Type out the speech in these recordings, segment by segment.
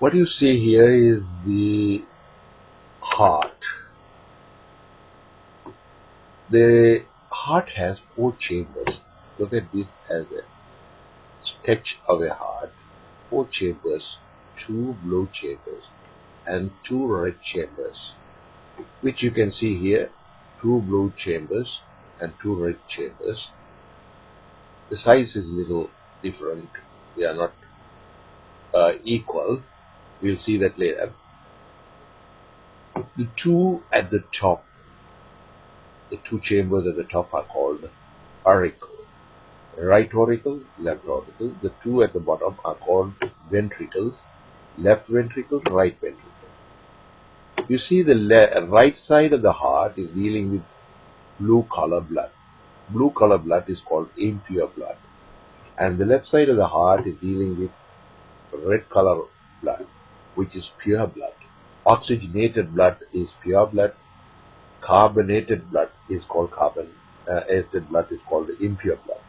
What you see here is the heart. The heart has 4 chambers. Look at this as a sketch of a heart. 4 chambers, 2 blue chambers and 2 red chambers, which you can see here, 2 blue chambers and 2 red chambers. The size is a little different. They are not equal. We'll see that later. The 2 at the top, the 2 chambers at the top are called auricle. Right auricle, left auricle. The 2 at the bottom are called ventricles. Left ventricle, right ventricle. You see the right side of the heart is dealing with blue color blood. Blue color blood is called impure blood. And the left side of the heart is dealing with red color blood, which is pure blood. Oxygenated blood is pure blood. Carbonated blood is called carbonated blood is called impure blood.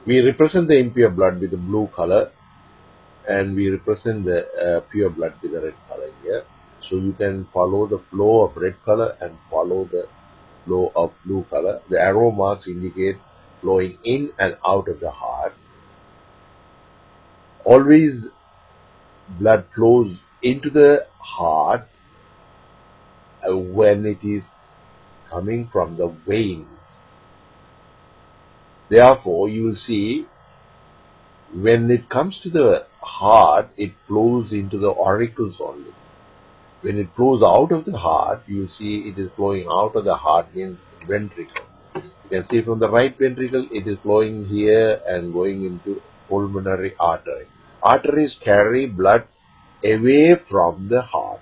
We represent the impure blood with the blue color, and we represent the pure blood with the red color here. So you can follow the flow of red color and follow the flow of blue color. The arrow marks indicate flowing in and out of the heart. Always blood flows into the heart when it is coming from the veins. Therefore, you will see when it comes to the heart, it flows into the auricles only. When it flows out of the heart, you will see it is flowing out of the heart, means ventricle. You can see from the right ventricle, it is flowing here and going into pulmonary artery. Arteries carry blood away from the heart.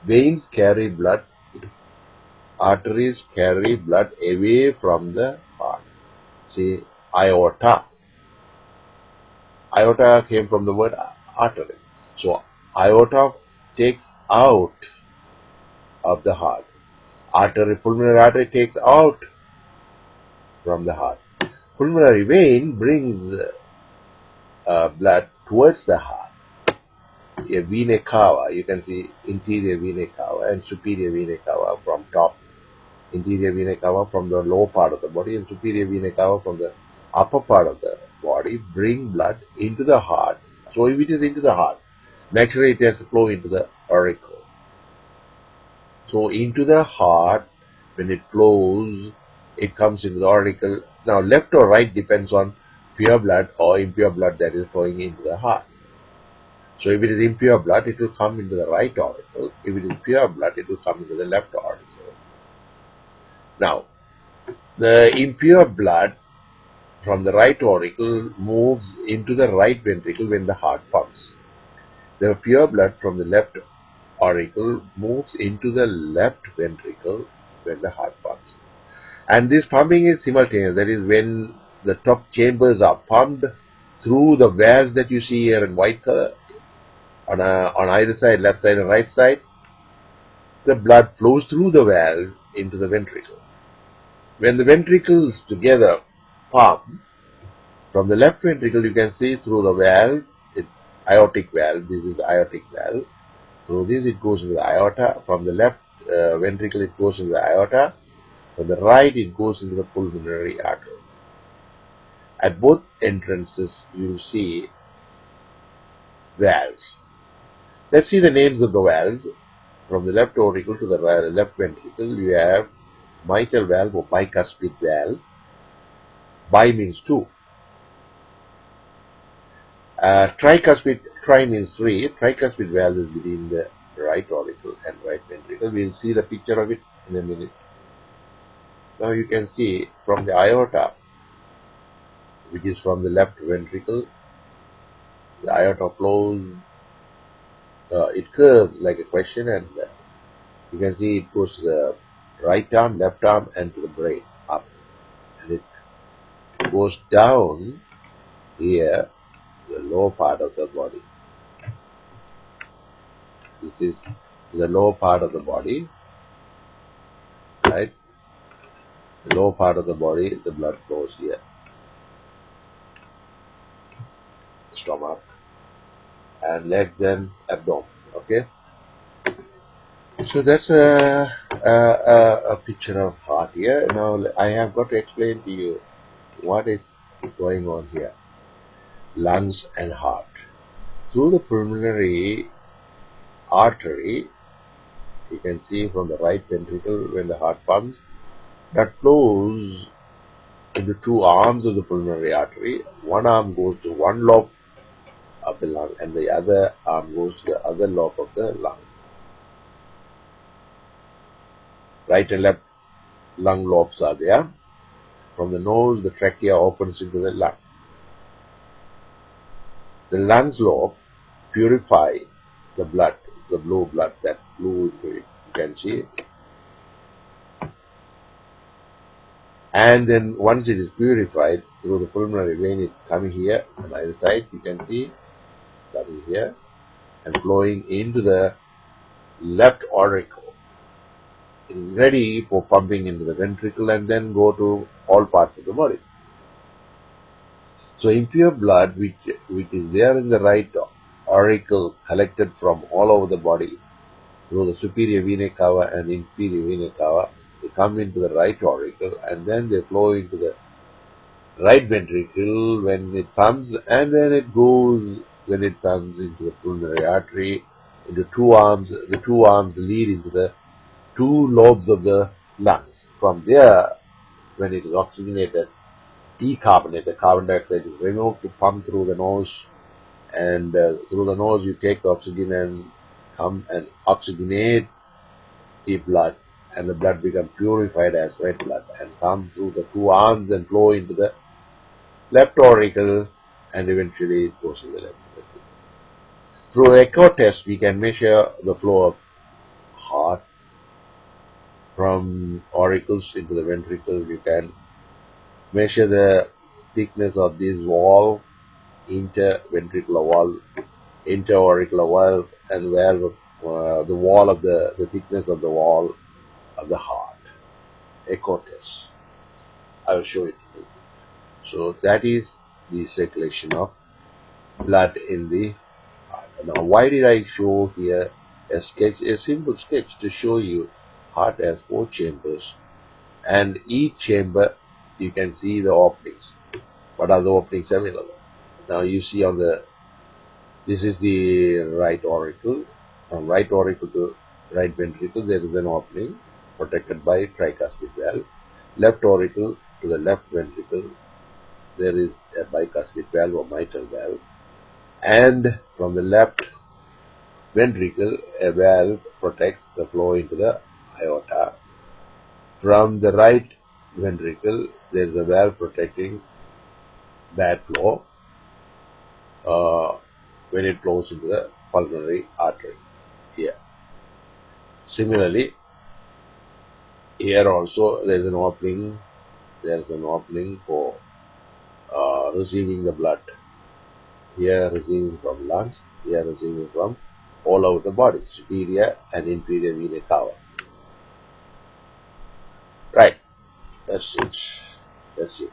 Veins carry blood. Arteries carry blood away from the heart. See, aorta. Aorta came from the word artery. So, aorta takes out of the heart. Pulmonary artery takes out from the heart. Pulmonary vein brings blood towards the heart. A vena cava, you can see interior vena cava and superior vena cava from top. Interior vena cava from the lower part of the body and superior vena cava from the upper part of the body bring blood into the heart. So if it is into the heart, naturally it has to flow into the auricle. So into the heart, when it flows, it comes into the auricle. Now left or right depends on pure blood or impure blood that is flowing into the heart. So if it is impure blood, it will come into the right auricle. If it is pure blood, it will come into the left auricle. Now, the impure blood from the right auricle moves into the right ventricle when the heart pumps. The pure blood from the left auricle moves into the left ventricle when the heart pumps. And this pumping is simultaneous. That is, when the top chambers are pumped through the valves that you see here in white color, on either side, left side and right side, the blood flows through the valve into the ventricle. When the ventricles together pump, from the left ventricle you can see through the valve, aortic valve, this is the aortic valve. Through this it goes into the aorta. From the left ventricle it goes into the aorta. From the right it goes into the pulmonary artery. At both entrances you will see valves. Let's see the names of the valves. From the left auricle to the left ventricle, you have mitral valve or bicuspid valve. Bi means 2. Tricuspid, tri means 3. Tricuspid valve is between the right auricle and right ventricle. We'll see the picture of it in a minute. Now you can see from the aorta, which is from the left ventricle, the aorta flows, it curves like a question, and you can see it goes to the right arm, left arm, and to the brain, up. And it goes down here, the lower part of the body. This is the lower part of the body, right? The lower part of the body, the blood flows here. stomach, and legs then abdomen. Okay, so that's a picture of heart here. Now I have got to explain to you what is going on here. Lungs and heart. Through the pulmonary artery, you can see from the right ventricle when the heart pumps, that flows into two arms of the pulmonary artery. One arm goes to one lobe of the lung and the other arm goes to the other lobe of the lung. Right and left lung lobes are there. From the nose, the trachea opens into the lung. The lungs lobe purify the blood, the blue blood, that blue you can see. And then once it is purified through the pulmonary vein, it's coming here on either side, you can see, coming here and flowing into the left auricle. It is ready for pumping into the ventricle and then go to all parts of the body. So impure blood which is there in the right auricle collected from all over the body through the superior vena cava and inferior vena cava, they come into the right auricle and then they flow into the right ventricle when it pumps, and then it goes when it comes into the pulmonary artery into two arms. The two arms lead into the two lobes of the lungs. From there, when it is oxygenated, decarbonated, carbon dioxide is removed to pump through the nose, and through the nose you take the oxygen and come and oxygenate the blood, and the blood becomes purified as red blood and come through the two arms and flow into the left auricle and eventually it goes to the left ventricle. Through echo test we can measure the flow of heart from auricles into the ventricle. You can measure the thickness of this wall, interventricular wall, interauricular wall, and where the wall of the thickness of the wall of the heart. Echo test. I will show it to you. So that is the circulation of blood in the heart. Now why did I show here a sketch, a simple sketch to show you heart has 4 chambers, and each chamber you can see the openings. What are the openings available? Now you see on this is the right auricle. From right auricle to right ventricle there is an opening protected by tricuspid valve. Left auricle to the left ventricle there is a bicuspid valve or mitral valve, and from the left ventricle a valve protects the flow into the aorta. From the right ventricle there is a valve protecting that flow when it flows into the pulmonary artery here. Similarly, here also there is an opening. There is an opening for receiving the blood. Here receiving from lungs, here receiving from all over the body, superior and inferior vena cava. Right, that's it. That's it.